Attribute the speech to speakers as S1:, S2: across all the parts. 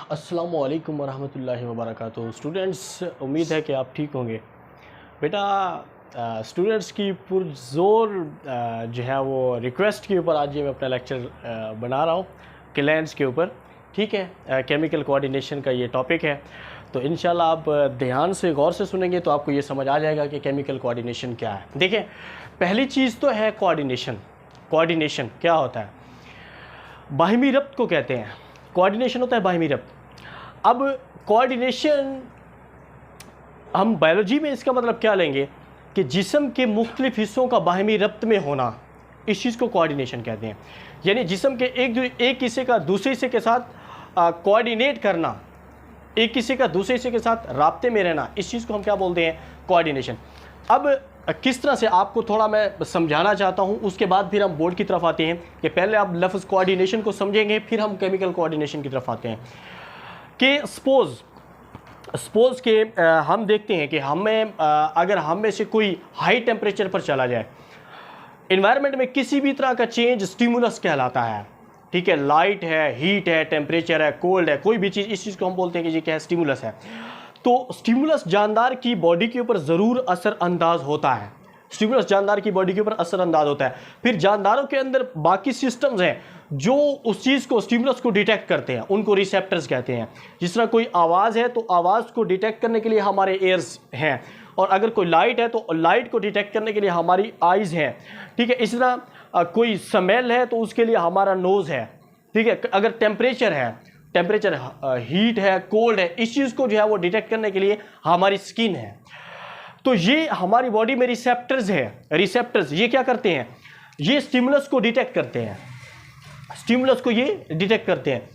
S1: अस्सलामु अलैकुम वरहमतुल्लाहि वबरकातुहू। स्टूडेंट्स, उम्मीद है कि आप ठीक होंगे। बेटा, स्टूडेंट्स की पुरज़ोर जो है वो रिक्वेस्ट के ऊपर आज ये मैं अपना लेक्चर बना रहा हूँ क्लैंस के ऊपर। ठीक है, केमिकल कोऑर्डिनेशन का ये टॉपिक है, तो इंशाल्लाह आप ध्यान से गौर से सुनेंगे तो आपको ये समझ आ जाएगा कि केमिकल कोऑर्डिनेशन क्या है। देखिए, पहली चीज़ तो है कोऑर्डिनेशन। कोऑर्डिनेशन क्या होता है? बाहिमी रब्त को कहते हैं। कोऑर्डिनेशन होता है बाहिमी रब्त। अब कोऑर्डिनेशन हम बायोलॉजी में इसका मतलब क्या लेंगे कि जिस्म के मुख्तलिफ हिस्सों का बाहिमी रब्त में होना, इस चीज़ को कोऑर्डिनेशन कहते हैं। यानी जिस्म के एक हिस्से का दूसरे हिस्से के साथ कोऑर्डिनेट करना, एक हिस्से का दूसरे हिस्से के साथ राब्ते में रहना, इस चीज़ को हम क्या बोलते हैं? कोऑर्डिनेशन। अब किस तरह से आपको थोड़ा मैं समझाना चाहता हूँ, उसके बाद फिर हम बोर्ड की तरफ आते हैं कि पहले आप लफ्ज़ कोऑर्डिनेशन को समझेंगे, फिर हम केमिकल कोऑर्डिनेशन की तरफ आते हैं। कि सपोज़ के हम देखते हैं कि अगर हम में से कोई हाई टेम्परेचर पर चला जाए, इन्वायरमेंट में किसी भी तरह का चेंज स्टिमुलस कहलाता है। ठीक है, लाइट है, हीट है, टेम्परेचर है, कोल्ड है, कोई भी चीज़, इस चीज़ को हम बोलते हैं कि ये क्या है? स्टिमुलस है। तो स्टिमुलस जानदार की बॉडी के ऊपर ज़रूर असर अंदाज होता है। स्टिमुलस जानदार की बॉडी के ऊपर असर अंदाज होता है। फिर जानदारों के अंदर बाकी सिस्टम्स हैं जो उस चीज़ को, स्टिमुलस को डिटेक्ट करते हैं, उनको रिसेप्टर्स कहते हैं। जिस तरह कोई आवाज़ है तो आवाज़ को डिटेक्ट करने के लिए हमारे एयर्स हैं, और अगर कोई लाइट है तो लाइट को डिटेक्ट करने के लिए हमारी आइज़ हैं। ठीक है, इसी तरह कोई स्मेल है तो उसके लिए हमारा नोज़ है। ठीक है, अगर टेम्परेचर है, टेम्परेचर हीट है, कोल्ड है, इस चीज़ को जो है वो डिटेक्ट करने के लिए हमारी स्किन है। तो ये हमारी बॉडी में रिसेप्टर्स है। रिसेप्टर्स ये क्या करते हैं? ये स्टिमुलस को डिटेक्ट करते हैं, स्टिमुलस को ये डिटेक्ट करते हैं।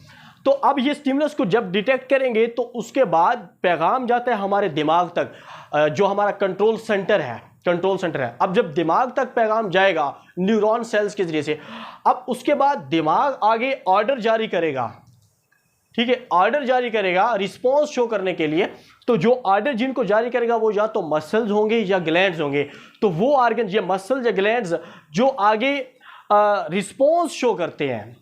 S1: तो अब ये स्टिमुलस को जब डिटेक्ट करेंगे तो उसके बाद पैगाम जाता है हमारे दिमाग तक, जो हमारा कंट्रोल सेंटर है। कंट्रोल सेंटर है। अब जब दिमाग तक पैगाम जाएगा न्यूरॉन सेल्स के जरिए से, अब उसके बाद दिमाग आगे ऑर्डर जारी करेगा। ठीक है, ऑर्डर जारी करेगा रिस्पॉन्स शो करने के लिए। तो जो ऑर्डर जिनको जारी करेगा वो या तो मसल्स होंगे या ग्लैंड्स होंगे। तो वो ऑर्गन, ये मसल्स या ग्लैंड्स जो आगे रिस्पॉन्स शो करते हैं।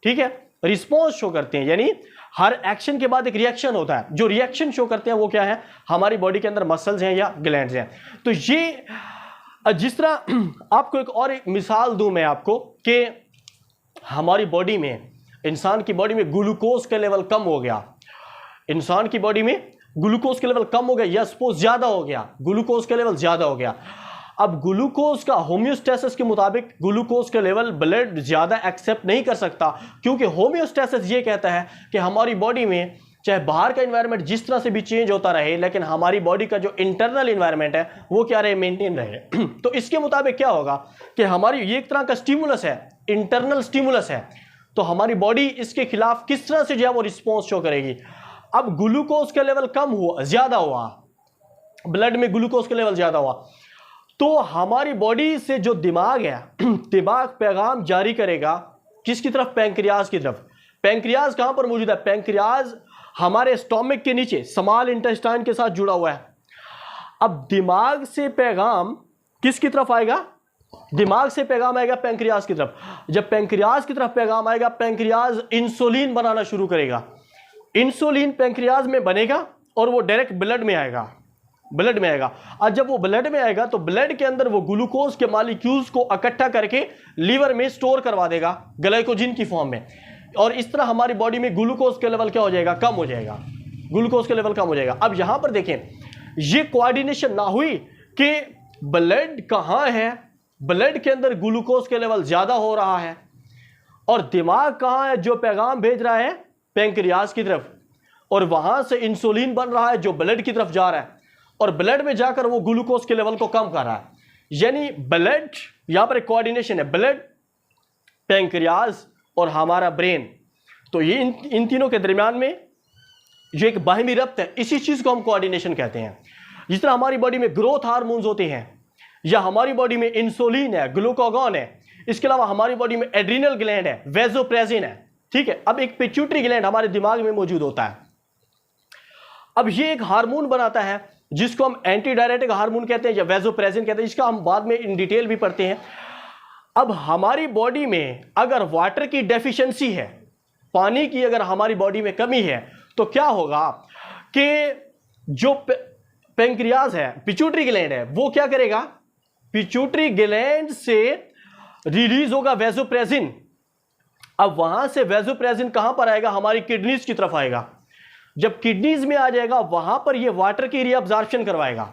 S1: ठीक है, रिस्पॉन्स शो करते हैं, यानी हर एक्शन के बाद एक रिएक्शन होता है। जो रिएक्शन शो करते हैं वो क्या है? हमारी बॉडी के अंदर मसल्स हैं या ग्लैंड्स हैं। तो ये जिस तरह आपको एक मिसाल दूं मैं आपको कि हमारी बॉडी में, इंसान की बॉडी में ग्लूकोज का लेवल कम हो गया। इंसान की बॉडी में ग्लूकोज का लेवल कम हो गया, या सपोज ज्यादा हो गया, ग्लूकोज का लेवल ज्यादा हो गया। अब ग्लूकोज का होम्योस्टेसिस के मुताबिक ग्लूकोज का लेवल ब्लड ज्यादा एक्सेप्ट नहीं कर सकता, क्योंकि होम्योस्टेसिस ये कहता है कि हमारी बॉडी में चाहे बाहर का एनवायरनमेंट जिस तरह से भी चेंज होता रहे, लेकिन हमारी बॉडी का जो इंटरनल एनवायरनमेंट है वो क्या रहे? मेंटेन रहे। तो इसके मुताबिक क्या होगा कि हमारी ये एक तरह का स्टिमुलस है, इंटरनल स्टिमुलस है। तो हमारी बॉडी इसके खिलाफ किस तरह से जो है वो रिस्पॉन्स शो करेगी। अब ग्लूकोज का लेवल कम हुआ, ज्यादा हुआ, ब्लड में ग्लूकोज का लेवल ज्यादा हुआ, तो हमारी बॉडी से जो दिमाग है, दिमाग पैगाम जारी करेगा किसकी तरफ? पैंक्रियाज की तरफ। पैंक्रियाज कहां पर मौजूद है? पैंक्रियाज हमारे स्टोमक के नीचे स्मॉल इंटेस्टाइन के साथ जुड़ा हुआ है। अब दिमाग से पैगाम किसकी तरफ आएगा? दिमाग से पैगाम आएगा पैंक्रियाज की तरफ। जब पैंक्रियाज की तरफ पैगाम आएगा, पैंक्रियाज इंसुलिन बनाना शुरू करेगा। इंसुलिन पैंक्रियाज में बनेगा और वो डायरेक्ट ब्लड में आएगा, ब्लड में आएगा। और जब वो ब्लड में आएगा तो ब्लड के अंदर वो ग्लूकोज के मॉलिक्यूल्स को इकट्ठा करके लीवर में स्टोर करवा देगा ग्लाइकोजन की फॉर्म में। और इस तरह हमारी बॉडी में ग्लूकोज का लेवल क्या हो जाएगा? कम हो जाएगा। ग्लूकोज का लेवल कम हो जाएगा। अब यहां पर देखें, ये कोऑर्डिनेशन ना हुई कि ब्लड कहां है, ब्लड के अंदर ग्लूकोज का लेवल ज्यादा हो रहा है, और दिमाग कहां है जो पैगाम भेज रहा है? पैंक्रियाज की तरफ, और वहां से इंसुलिन बन रहा है जो ब्लड की तरफ जा रहा है, और ब्लड में जाकर वो ग्लूकोज के लेवल को कम कर रहा है। यानी ब्लड, यहां पर एक कोऑर्डिनेशन है, ब्लड, पैंक्रियाज और हमारा ब्रेन। तो ये इन तीनों के दरमियान में जो एक बाहिमी रब्त है, इसी चीज को हम कोऑर्डिनेशन कहते हैं। जिस तरह हमारी बॉडी में ग्रोथ हार्मोन्स होते हैं, या हमारी बॉडी में इंसुलिन है, ग्लूकागॉन है, इसके अलावा हमारी बॉडी में एड्रिनल ग्लैंड है, वेसोप्रेसिन है। ठीक है, अब एक पिट्यूटरी ग्लैंड हमारे दिमाग में मौजूद होता है। अब ये एक हार्मोन बनाता है जिसको हम एंटी डायरेटिक हार्मोन कहते हैं या वेसोप्रेसिन कहते हैं, इसका हम बाद में इन डिटेल भी पढ़ते हैं। अब हमारी बॉडी में अगर वाटर की डेफिशिएंसी है, पानी की अगर हमारी बॉडी में कमी है, तो क्या होगा कि जो पेंक्रियाज है, पिट्यूटरी ग्लैंड है, वो क्या करेगा, पिट्यूटरी ग्लैंड से रिलीज होगा वैसोप्रेसिन। अब वहां से वैसोप्रेसिन कहां पर आएगा, हमारी किडनीज की तरफ आएगा। जब किडनीज में आ जाएगा वहां पर ये वाटर की रीअब्जॉर्प्शन करवाएगा,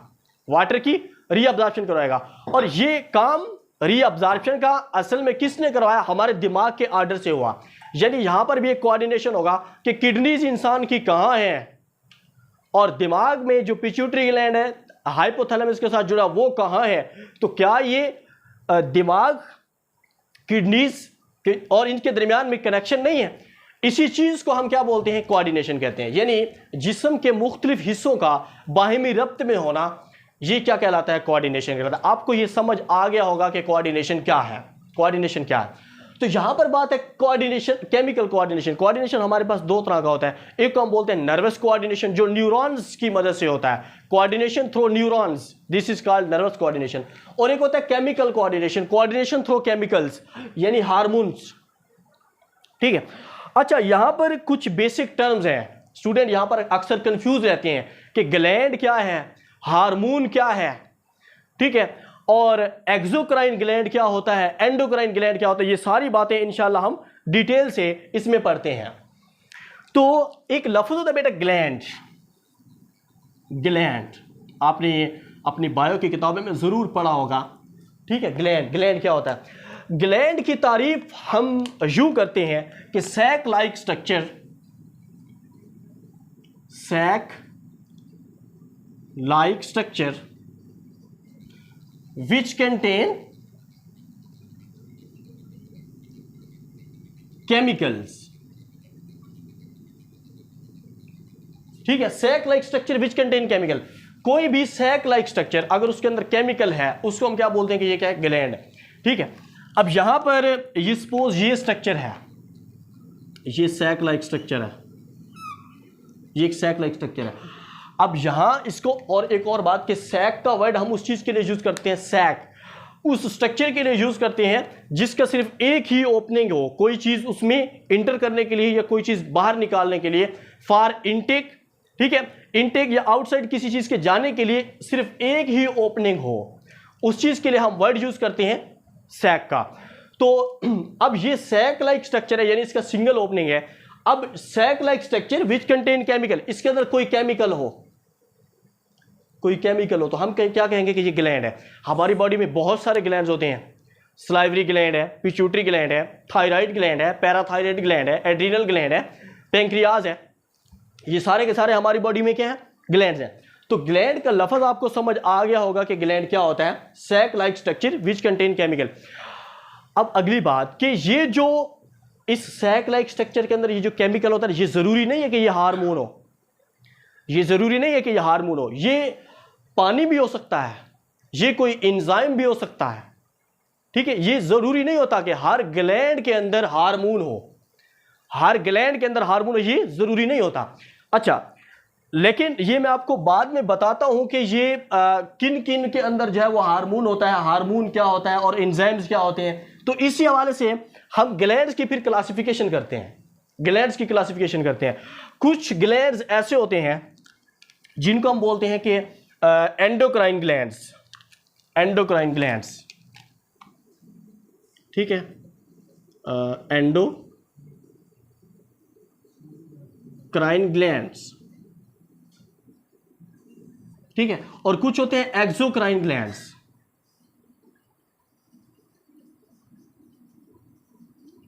S1: वाटर की रीअब्जॉर्प्शन करवाएगा। और ये काम रीअब्जॉर्प्शन का असल में किसने करवाया, हमारे दिमाग के आर्डर से हुआ। यानी यहां पर भी एक कोऑर्डिनेशन होगा कि किडनीज इंसान की कहां है और दिमाग में जो पिट्यूटरी ग्लैंड है हाइपोथैलेमस के साथ जुड़ा वो कहां है। तो क्या ये दिमाग, किडनीज और इनके दरमियान में कनेक्शन नहीं है। इसी चीज को हम क्या बोलते हैं, कोऑर्डिनेशन कहते हैं। यानी जिस्म के मुख्तलिफ हिस्सों का बाहिमी रब्त में होना, ये क्या कहलाता है, कोऑर्डिनेशन कहलाता है। आपको ये समझ आ गया होगा कि कोऑर्डिनेशन क्या है, कोऑर्डिनेशन क्या है। तो यहां पर बात है कोऑर्डिनेशन, केमिकल कोऑर्डिनेशन। कोऑर्डिनेशन हमारे पास दो तरह का होता है। एक को हम बोलते हैं नर्वस कोऑर्डिनेशन, जो न्यूरॉन्स की मदद से होता है, coordination through neurons, this is called nervous coordination. और एक होता है chemical coordination, coordination through chemicals, यानी हार्मोन्स। ठीक है, अच्छा यहां पर कुछ बेसिक टर्म्स हैं, स्टूडेंट यहां पर अक्सर कंफ्यूज रहते हैं कि ग्लैंड क्या है, हार्मोन क्या है, ठीक है, और एक्सोक्राइन ग्लैंड क्या होता है, एंडोक्राइन ग्लैंड क्या होता है। ये सारी बातें इंशाल्लाह हम डिटेल से इसमें पढ़ते हैं। तो एक लफ्ज होता है बेटा ग्लैंड, ग्लैंड आपने अपनी बायो की किताबों में जरूर पढ़ा होगा, ठीक है। ग्लैंड, ग्लैंड क्या होता है, ग्लैंड की तारीफ हम यूं करते हैं कि sac like structure, sac like structure which contain chemicals, ठीक है। Sac like structure which contain chemical, कोई भी सैक लाइक स्ट्रक्चर अगर उसके अंदर केमिकल है उसको हम क्या बोलते हैं कि ये क्या है, ग्लैंड, ठीक है। अब यहां पर ये सपोज ये स्ट्रक्चर है, ये सैक लाइक स्ट्रक्चर है, ये एक सैक लाइक स्ट्रक्चर है। अब यहां इसको, और एक और बात कि सैक का वर्ड हम उस चीज के लिए यूज करते हैं, सैक उस स्ट्रक्चर के लिए यूज करते हैं जिसका सिर्फ एक ही ओपनिंग हो, कोई चीज उसमें इंटर करने के लिए या कोई चीज बाहर निकालने के लिए, फॉर इनटेक, ठीक है, इनटेक या आउटसाइड किसी चीज के जाने के लिए सिर्फ एक ही ओपनिंग हो, उस चीज के लिए हम वर्ड यूज करते हैं सैक का। तो अब ये सैक लाइक स्ट्रक्चर है, यानी इसका सिंगल ओपनिंग है। अब sac like structure which contain chemical, इसके अंदर कोई केमिकल हो, कोई केमिकल हो, तो हम क्या कहेंगे कि ये ग्लैंड है। हमारी बॉडी में बहुत सारे ग्लैंड्स होते हैं, सलाइवरी ग्लैंड है, पिट्यूटरी ग्लैंड है, थायराइड ग्लैंड है, पैराथायराइड ग्लैंड है, एड्रीनल ग्लैंड है, पेंक्रियाज है, ये सारे के सारे हमारी बॉडी में क्या है, ग्लैंड्स हैं। तो ग्लैंड का लफ्ज आपको समझ आ गया होगा कि ग्लैंड क्या होता है, sac like structure which contain chemical. अब अगली बात कि ये जो इस सैक लाइक स्ट्रक्चर के अंदर ये जो केमिकल होता है, ये जरूरी नहीं है कि ये हार्मोन हो, ये जरूरी नहीं है कि ये हार्मोन हो, ये पानी भी हो सकता है, ये कोई एंजाइम भी हो सकता है, ठीक है। ये जरूरी नहीं होता कि हर ग्लैंड के अंदर हार्मोन हो, हर ग्लैंड के अंदर हार्मोन हो, ये जरूरी नहीं होता। अच्छा, लेकिन ये मैं आपको बाद में बताता हूं कि ये किन किन के अंदर जो है वो हार्मोन होता है, हार्मोन क्या होता है और एंजाइम्स क्या होते हैं। तो इसी हवाले से हम ग्लैंड्स की फिर क्लासिफिकेशन करते हैं, ग्लैंड्स की क्लासिफिकेशन करते हैं। कुछ ग्लैंड्स ऐसे होते हैं जिनको हम बोलते हैं कि एंडोक्राइन ग्लैंड्स, एंडोक्राइन ग्लैंड्स, ठीक है, एंडोक्राइन ग्लैंड्स, ठीक है। और कुछ होते हैं एक्सोक्राइन ग्लैंड्स,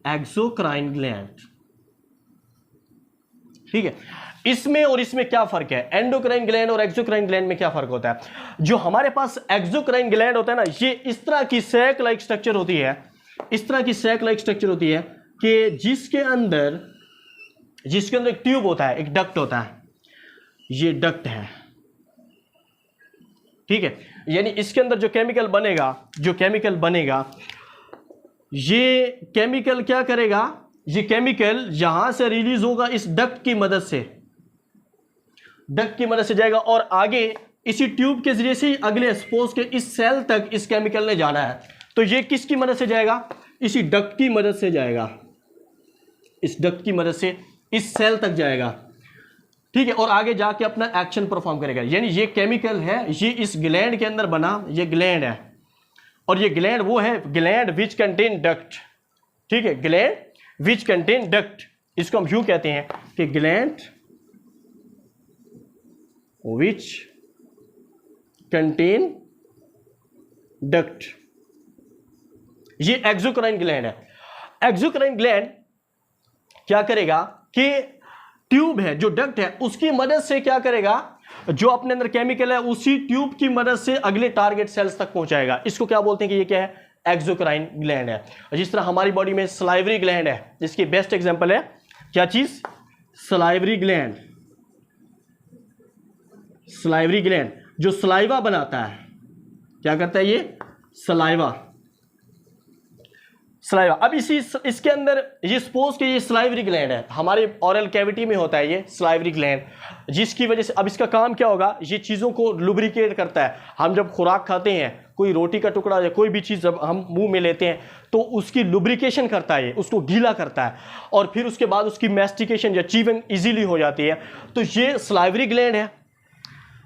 S1: एक्सोक्राइन ग्लैंड, ठीक है। इसमें और इसमें क्या फर्क है, एंडोक्राइन ग्लैंड और एक्सोक्राइन ग्लैंड में क्या फर्क होता है। जो हमारे पास एक्सोक्राइन ग्लैंड होता है ना, ये इस तरह की सैक लाइक स्ट्रक्चर होती है, इस तरह की सैक लाइक स्ट्रक्चर होती है कि जिसके अंदर एक ट्यूब होता है, एक डक्ट होता है, ये डक्ट है, ठीक है। यानी इसके अंदर जो केमिकल बनेगा, ये केमिकल क्या करेगा, ये केमिकल यहां से रिलीज होगा इस डक्ट की मदद से जाएगा और आगे इसी ट्यूब के जरिए से अगले सपोज के इस सेल तक इस केमिकल ने जाना है। तो ये किसकी मदद से जाएगा, इसी डक्ट की मदद से जाएगा, इस डक्ट की मदद से इस सेल तक जाएगा। ठीक है, और आगे जाके अपना एक्शन परफॉर्म करेगा। यानी ये केमिकल है, ये इस ग्लैंड के अंदर बना, ये ग्लैंड है, और ये ग्लैंड वो है ग्लैंड विच कंटेन डक्ट। ठीक है, ग्लैंड विच कंटेन डक्ट, इसको हम यूं कहते हैं कि ग्लैंड विच कंटेन डक्ट। ये एक्सोक्राइन ग्लैंड है। एक्सोक्राइन ग्लैंड क्या करेगा कि ट्यूब है, जो डक्ट है, उसकी मदद से क्या करेगा, जो अपने अंदर केमिकल है उसी ट्यूब की मदद से अगले टारगेट सेल्स तक पहुंचाएगा। इसको क्या बोलते हैं कि ये क्या है, एक्सोक्राइन ग्लैंड है। जिस तरह हमारी बॉडी में सलाइवरी ग्लैंड है, जिसकी बेस्ट एग्जांपल है क्या चीज, सलाइवरी ग्लैंड। सलाइवरी ग्लैंड जो सलाइवा बनाता है, क्या करता है ये, सलाइवा। सलाइवा। अब इसके अंदर ये सपोज कि ये सलाइवरी ग्लैंड है, हमारे ओरल कैविटी में होता है ये सलाइवरी ग्लैंड, जिसकी वजह से अब इसका काम क्या होगा, ये चीज़ों को लुब्रिकेट करता है। हम जब खुराक खाते हैं, कोई रोटी का टुकड़ा या कोई भी चीज़ जब हम मुंह में लेते हैं तो उसकी लुब्रिकेशन करता है, ये उसको गीला करता है, और फिर उसके बाद उसकी मैस्टिकेशन या चीविंग ईजिली हो जाती है। तो ये सलाइवरी ग्लैंड है।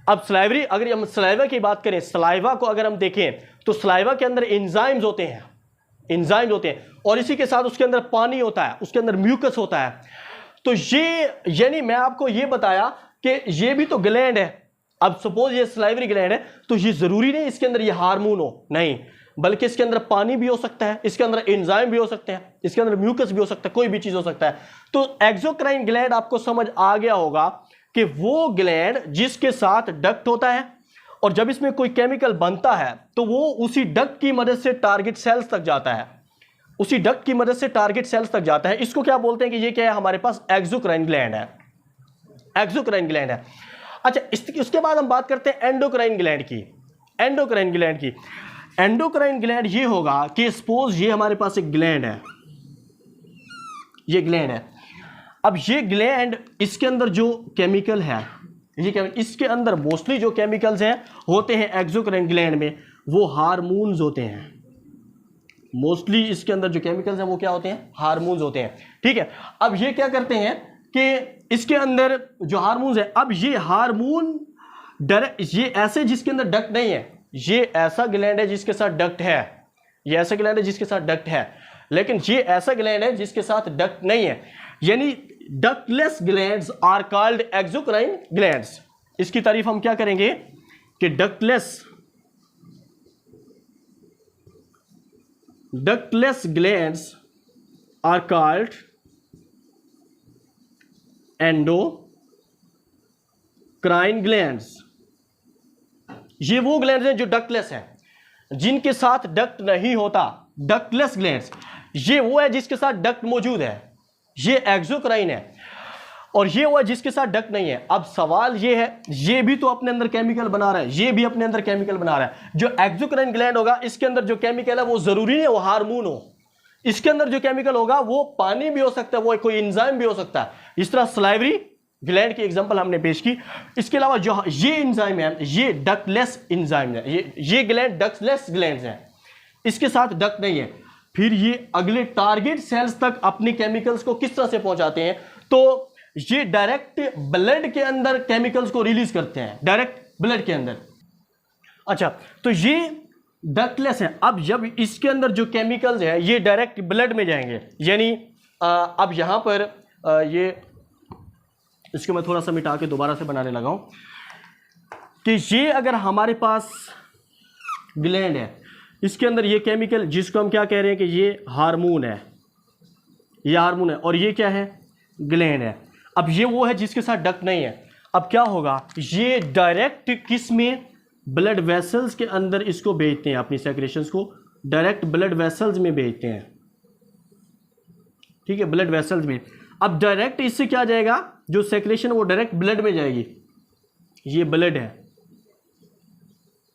S1: अब सलाइवरी, अगर हम सलाइवा की बात करें, सलाइवा को अगर हम देखें तो सलाइवा के अंदर एंजाइम्स होते हैं, एंजाइम्स होते हैं, और इसी के साथ उसके अंदर पानी होता है, उसके अंदर म्यूकस होता है। तो ये, यानी मैं आपको ये बताया कि ये भी तो ग्लैंड है। अब सपोज ये सलाइवरी ग्लैंड है, तो ये जरूरी नहीं इसके अंदर ये हार्मोन हो, नहीं, बल्कि इसके अंदर पानी भी हो सकता है, इसके अंदर एंजाइम भी हो सकते हैं, इसके अंदर म्यूकस भी हो सकता है, कोई भी चीज हो सकता है। तो एक्सोक्राइन ग्लैंड आपको समझ आ गया होगा कि वो ग्लैंड जिसके साथ डक्ट होता है, और जब इसमें कोई केमिकल बनता है तो वो उसी डक्ट की मदद से टारगेट सेल्स तक जाता है, उसी डक्ट की मदद से टारगेट सेल्स तक जाता है। इसको क्या बोलते हैं कि ये क्या है, हमारे पास एक्सोक्राइन ग्लैंड है, एक्सोक्राइन ग्लैंड है। अच्छा, उसके बाद हम बात करते हैं एंडोक्राइन ग्लैंड की। एंडोक्राइन ग्लैंड की, एंडोक्राइन ग्लैंड ये होगा कि सपोज ये हमारे पास एक ग्लैंड है, ये ग्लैंड है। अब ये ग्लैंड, इसके अंदर जो केमिकल है, ये इसके अंदर मोस्टली जो केमिकल्स हैं होते हैं एक्सोक्राइन ग्लैंड में, वो हार्मोन्स होते हैं। मोस्टली इसके अंदर जो केमिकल्स हैं वो क्या होते हैं, हार्मोन्स होते हैं। ठीक है, अब ये क्या करते हैं कि इसके अंदर जो हार्मोन्स है, अब ये हार्मोन डायरेक्ट, ये ऐसे जिसके अंदर डक्ट नहीं है, ये ऐसा ग्लैंड है जिसके साथ डक्ट है, ये ऐसा ग्लैंड है जिसके साथ डक्ट है, लेकिन ये ऐसा ग्लैंड है जिसके साथ डक्ट नहीं है। यानी ductless glands are called exocrine glands. इसकी तारीफ हम क्या करेंगे कि ductless glands are called endocrine glands. ये वो ग्लैंड्स हैं जो डक्टलेस हैं, जिनके साथ डक्ट नहीं होता, डक्टलेस ग्लैंड्स। ये वो है जिसके साथ डक्ट मौजूद है, ये एक्सोक्राइन है, और ये वो है जिसके साथ डक्ट नहीं है। अब सवाल ये है, ये भी तो अपने अंदर केमिकल बना रहा है, ये भी अपने अंदर केमिकल बना रहा है। जो एक्सोक्राइन ग्लैंड होगा, इसके अंदर जो केमिकल है वो जरूरी नहीं है वो हार्मोन हो, इसके अंदर जो केमिकल होगा वो पानी भी हो सकता है, वो कोई एंजाइम भी हो सकता है। इस तरह सलाइवरी ग्लैंड की एग्जांपल हमने पेश की। इसके अलावा जो ये एंजाइम है, ये डक्टलेस एंजाइम है, ये ग्लैंड डक्टलेस ग्लैंड्स हैं, इसके साथ डक्ट नहीं है। फिर ये अगले टारगेट सेल्स तक अपनी केमिकल्स को किस तरह से पहुंचाते हैं, तो ये डायरेक्ट ब्लड के अंदर केमिकल्स को रिलीज करते हैं, डायरेक्ट ब्लड के अंदर। अच्छा, तो ये डक्टलेस है। अब जब इसके अंदर जो केमिकल्स है ये डायरेक्ट ब्लड में जाएंगे, यानी अब यहां पर ये, इसको मैं थोड़ा सा मिटा के दोबारा से बनाने लगा हूं कि ये अगर हमारे पास ग्लैंड है, इसके अंदर ये केमिकल, जिसको हम क्या कह रहे हैं कि ये हार्मोन है, ये हार्मोन है, और ये क्या है, ग्लैंड है। अब ये वो है जिसके साथ डक्ट नहीं है। अब क्या होगा, ये डायरेक्ट किस में, ब्लड वेसल्स के अंदर इसको भेजते हैं, अपनी सेक्रेशंस को डायरेक्ट ब्लड वेसल्स में भेजते हैं। ठीक है, ब्लड वेसल्स में। अब डायरेक्ट इससे क्या जाएगा, जो सेक्रेशन वो डायरेक्ट ब्लड में जाएगी। ये ब्लड है,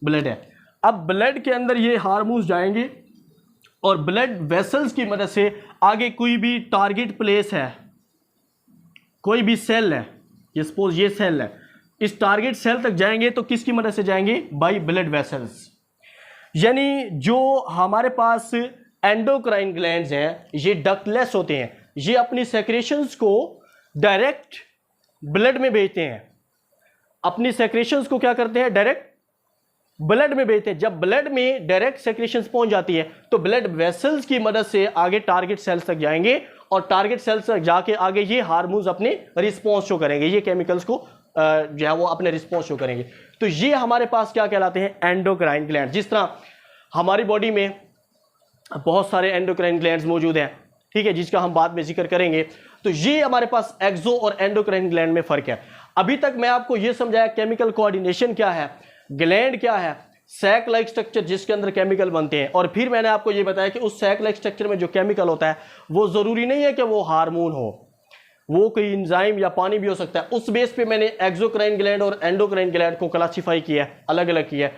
S1: ब्लड है। अब ब्लड के अंदर ये हार्मोन्स जाएंगे और ब्लड वेसल्स की मदद से आगे कोई भी टारगेट प्लेस है, कोई भी सेल है, ये सपोज ये सेल है, इस टारगेट सेल तक जाएंगे तो किसकी मदद से जाएंगे, बाय ब्लड वेसल्स। यानी जो हमारे पास एंडोक्राइन ग्लैंड्स हैं ये डक्टलेस होते हैं, ये अपनी सेक्रेशंस को डायरेक्ट ब्लड में भेजते हैं, अपनी सेक्रेशंस को क्या करते हैं, डायरेक्ट ब्लड में भेजते हैं। जब ब्लड में डायरेक्ट सेक्रेशंस पहुंच जाती है तो ब्लड वेसल्स की मदद से आगे टारगेट सेल्स तक जाएंगे और टारगेट सेल्स तक जाके आगे ये हार्मोन्स अपने रिस्पॉन्स शो करेंगे, ये केमिकल्स को जो है वो अपने रिस्पॉन्स शो करेंगे। तो ये हमारे पास क्या कहलाते हैं, एंडोक्राइन ग्लैंड। जिस तरह हमारी बॉडी में बहुत सारे एंडोक्राइन ग्लैंड्स मौजूद हैं, ठीक है, जिसका हम बाद में जिक्र करेंगे। तो ये हमारे पास एक्सो और एंडोक्राइन ग्लैंड में फर्क है। अभी तक मैं आपको ये समझाया केमिकल कोऑर्डिनेशन क्या है, ग्लैंड क्या है, सैक लाइक स्ट्रक्चर जिसके अंदर केमिकल बनते हैं, और फिर मैंने आपको ये बताया कि उस सैक लाइक स्ट्रक्चर में जो केमिकल होता है वो जरूरी नहीं है कि वो हार्मोन हो, वो कोई एंजाइम या पानी भी हो सकता है। उस बेस पे मैंने एक्सोक्राइन ग्लैंड और एंडोक्राइन ग्लैंड को क्लासिफाई किया, अलग अलग किया।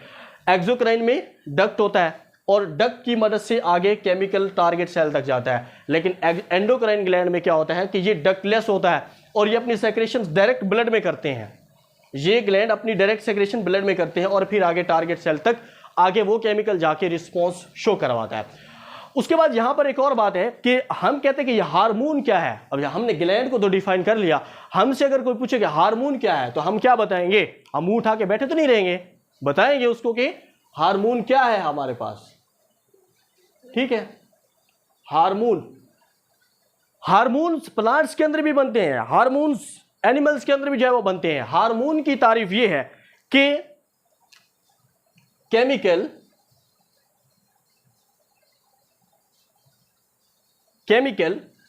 S1: एक्सोक्राइन में डक्ट होता है और डक्ट की मदद से आगे केमिकल टारगेट सेल तक जाता है, लेकिन एंडोक्राइन ग्लैंड में क्या होता है कि ये डक्टलेस होता है और ये अपनी सेक्रेशन डायरेक्ट ब्लड में करते हैं। ये ग्लैंड अपनी डायरेक्ट सेक्रेशन ब्लड में करते हैं और फिर आगे टारगेट सेल तक आगे वो केमिकल जाके रिस्पॉन्स शो करवाता है। उसके बाद यहां पर एक और बात है कि हम कहते हैं कि ये हार्मोन क्या है। अब हमने ग्लैंड को तो डिफाइन कर लिया, हमसे अगर कोई पूछे कि हार्मोन क्या है तो हम क्या बताएंगे, हम मुंह उठा के बैठे तो नहीं रहेंगे, बताएंगे उसको कि हार्मोन क्या है हमारे पास, ठीक है। हार्मोन्स प्लांट्स के अंदर भी बनते हैं, हार्मोन्स एनिमल्स के अंदर भी जो है वो बनते हैं। हार्मोन की तारीफ ये है कि chemical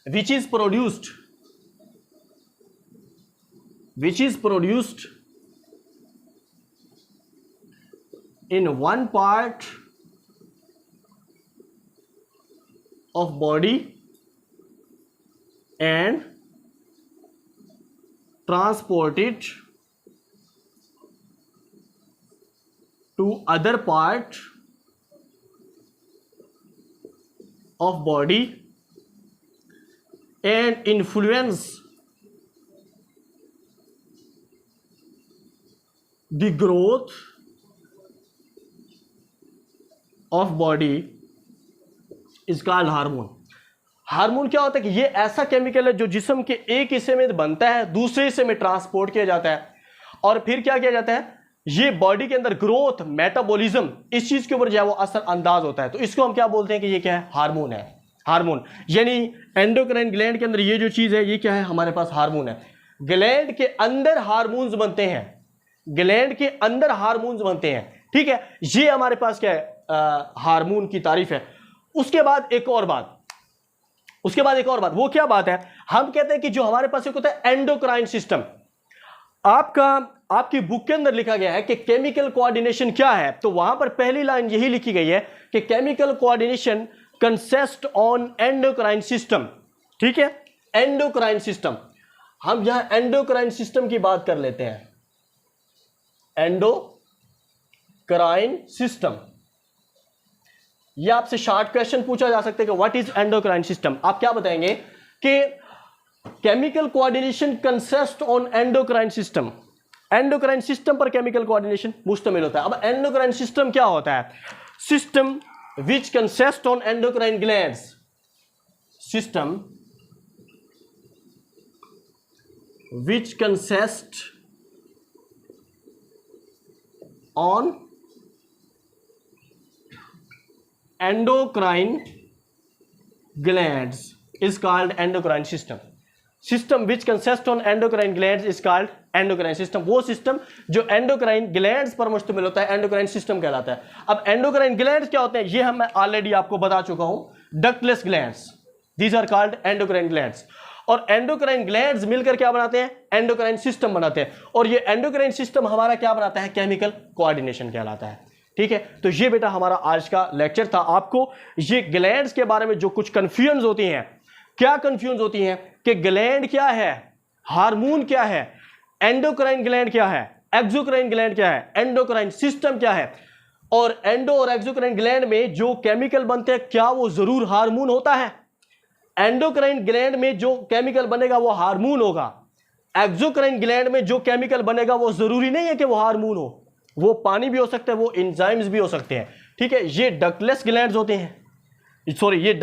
S1: which is produced in one part of body and transported to other part of body and influence the growth of body is called hormone. Hormone क्या होता है कि ये ऐसा केमिकल है जो जिस्म के एक हिस्से में बनता है, दूसरे हिस्से में ट्रांसपोर्ट किया जाता है और फिर क्या किया जाता है, ये बॉडी के अंदर ग्रोथ, मेटाबॉलिज्म, इस चीज के ऊपर जो है वो असर अंदाज होता है। तो इसको हम क्या बोलते हैं कि ये क्या है, हार्मोन है। हार्मोन यानी एंडोक्राइन ग्लैंड के अंदर ये जो चीज है ये क्या है, हमारे पास हार्मोन है। ग्लैंड के अंदर हार्मोन्स बनते हैं, ग्लैंड के अंदर हार्मोन्स बनते हैं, ठीक है। ये हमारे पास क्या है, हार्मोन की तारीफ है। उसके बाद एक और बात, वो क्या बात है, हम कहते हैं कि जो हमारे पास एक होता है एंडोक्राइन सिस्टम। आपकी बुक के अंदर लिखा गया है कि केमिकल कोऑर्डिनेशन क्या है, तो वहां पर पहली लाइन यही लिखी गई है कि chemical coordination consist on endocrine system, ठीक है। एंडोक्राइन सिस्टम, हम यहां एंडोक्राइन सिस्टम की बात कर लेते हैं। एंडोक्राइन सिस्टम, यह आपसे शॉर्ट क्वेश्चन पूछा जा सकता है कि व्हाट इज एंडोक्राइन सिस्टम। आप क्या बताएंगे कि chemical coordination consist on endocrine system. Endocrine system पर केमिकल कोऑर्डिनेशन मुश्तमिल होता है। अब एंडोक्राइन सिस्टम क्या होता है, system which consist on endocrine glands, system which consist on endocrine glands is called endocrine system. System which consists on endocrine glands is called endocrine system. वो system जो endocrine glands पर मुश्तमिल होता है endocrine system कहलाता है। अब endocrine glands क्या होते हैं, ये मैं ऑलरेडी आपको बता चुका हूं, ductless glands, these are called endocrine glands. और एंडोक्राइन ग्लैंड्स मिलकर क्या बनाते हैं, एंडोक्राइन सिस्टम बनाते हैं। और ये एंडोक्राइन सिस्टम हमारा क्या बनाता है, केमिकल कोऑर्डिनेशन कहलाता है, ठीक है। तो ये बेटा हमारा आज का लेक्चर था। आपको ये ग्लैंड्स के बारे में जो कुछ कंफ्यूजन होती हैं, क्या कंफ्यूजन होती हैं कि ग्लैंड क्या है, हार्मोन क्या है, एंडोक्राइन ग्लैंड क्या है, एक्सोक्राइन ग्लैंड क्या है, एंडोक्राइन सिस्टम क्या है, और एंडो और एक्सोक्राइन ग्लैंड में जो केमिकल बनते हैं क्या वो जरूर हार्मोन होता है। एंडोक्राइन ग्लैंड में जो केमिकल बनेगा वो हार्मोन होगा, एक्सोक्राइन ग्लैंड में जो केमिकल बनेगा वो जरूरी नहीं है कि वो हार्मोन हो, वो पानी भी हो सकता है, वो एंजाइम्स भी हो सकते हैं, ठीक है। ये डक्टलेस ग्लैंड्स होते हैं, सॉरी ये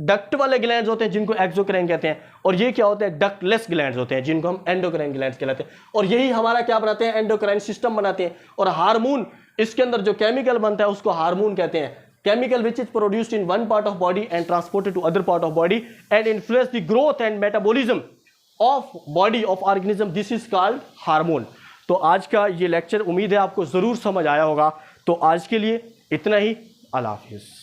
S1: डक्ट वाले ग्लैंड्स होते हैं जिनको एक्सोक्राइन कहते हैं, और ये क्या होते हैं, डक्टलेस ग्लैंड्स होते हैं जिनको हम एंडोक्राइन ग्लैंड्स कहलाते हैं। और यही हमारा क्या बनाते हैं, एंडोक्राइन सिस्टम बनाते हैं। और हार्मोन, इसके अंदर जो केमिकल बनता है उसको हार्मोन कहते हैं। Chemical which is produced in one part of body and transported to other part of body and influence the growth and metabolism of body of organism, this is called hormone. तो आज का ये lecture उम्मीद है आपको जरूर समझ आया होगा। तो आज के लिए इतना ही, अल्लाह हाफिज़।